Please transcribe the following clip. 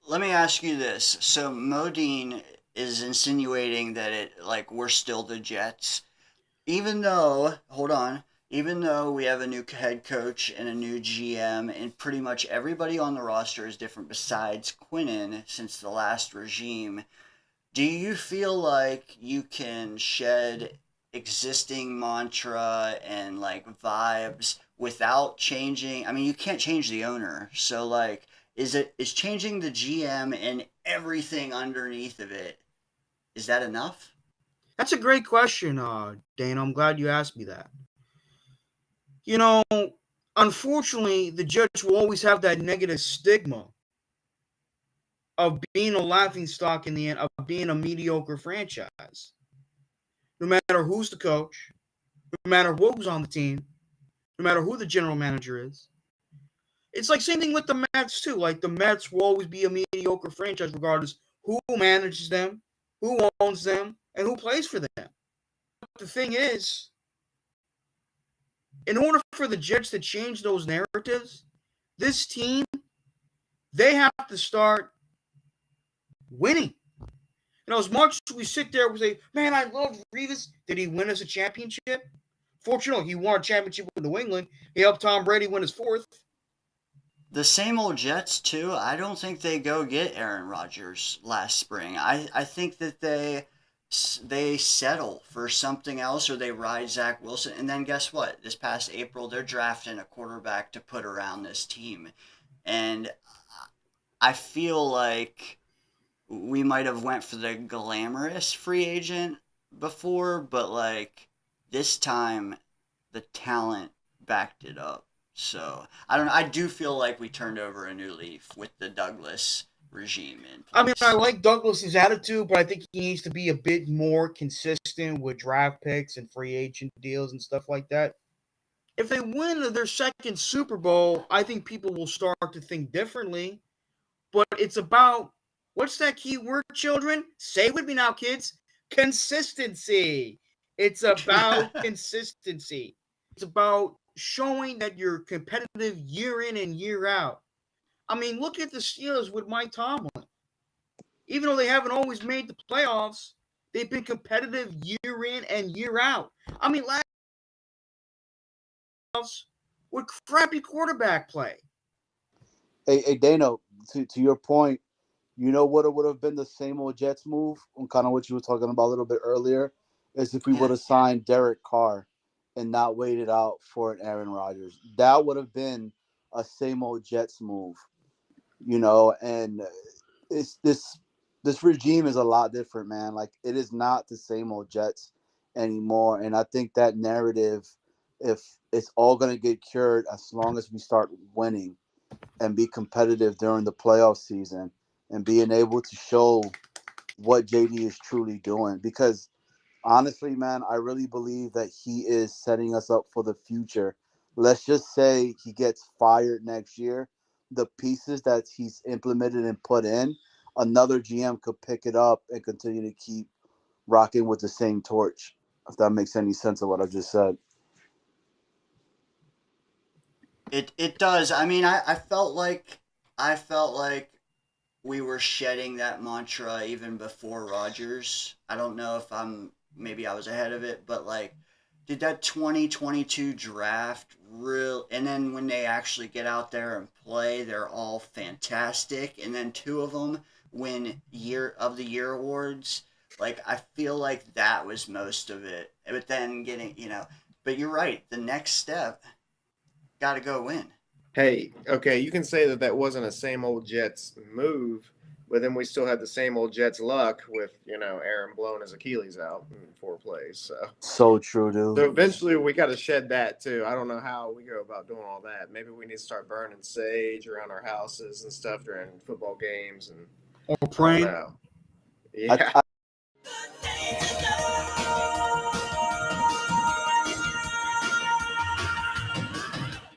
let me ask you this. So Modine is insinuating that we're still the Jets, even though, hold on, even though we have a new head coach and a new GM, and pretty much everybody on the roster is different besides Quinnen since the last regime. Do you feel like you can shed existing mantra and like vibes without changing? I mean, you can't change the owner. So like is changing the GM and everything underneath of it, is that enough? That's a great question, Dana. I'm glad you asked me that. You know, unfortunately, the Jets will always have that negative stigma of being a laughing stock in the end, of being a mediocre franchise. No matter who's the coach, no matter who's on the team, no matter who the general manager is. It's like same thing with the Mets too. Like the Mets will always be a mediocre franchise regardless who manages them, who owns them, and who plays for them. The thing is, in order for the Jets to change those narratives, this team, they have to start winning. As much as we sit there and say, man, I love Revis. Did he win us a championship? Fortunately, he won a championship with New England. He helped Tom Brady win his fourth. The same old Jets too. I don't think they go get Aaron Rodgers last spring. I think that they settle for something else or they ride Zach Wilson. And then guess what? This past April, they're drafting a quarterback to put around this team. And I feel like we might have went for the glamorous free agent before, but like this time the talent backed it up. So I don't know. I do feel like we turned over a new leaf with the Douglas regime in I mean, I place. like Douglas's attitude, but I think he needs to be a bit more consistent with draft picks and free agent deals and stuff like that. If they win their second Super Bowl, I think people will start to think differently. But it's about what's that key word, children? Say it with me now, kids. Consistency. It's about consistency. It's about showing that you're competitive year in and year out. I mean, look at the Steelers with Mike Tomlin. Even though they haven't always made the playoffs, they've been competitive year in and year out. I mean, last with crappy quarterback play. Hey, Dano, to your point, you know what it would have been the same old Jets move, on kind of what you were talking about a little bit earlier, is if we Yeah. would have signed Derek Carr and not waited out for an Aaron Rodgers. That would have been a same old Jets move, and it's this regime is a lot different, man. Like it is not the same old Jets anymore, and I think that narrative, if it's all going to get cured as long as we start winning and be competitive during the playoff season and being able to show what JD is truly doing. Because honestly, man, I really believe that he is setting us up for the future. Let's just say he gets fired next year. The pieces that he's implemented and put in, another GM could pick it up and continue to keep rocking with the same torch. If that makes any sense of what I just said. It does. I mean, I felt like we were shedding that mantra even before Rogers. I don't know if maybe I was ahead of it, but like did that 2022 draft real and then when they actually get out there and play, they're all fantastic and then two of them win year of the year awards. Like I feel like that was most of it. But then but you're right, the next step got to go win. Hey, okay, you can say that that wasn't a same old Jets move, but then we still had the same old Jets luck with Aaron blowing his Achilles out in 4 plays. So true, So dude. eventually we got to shed that too. I don't know how we go about doing all that. Maybe we need to start burning sage around our houses and stuff during football games, and Or I don't praying. know. I, Yeah. I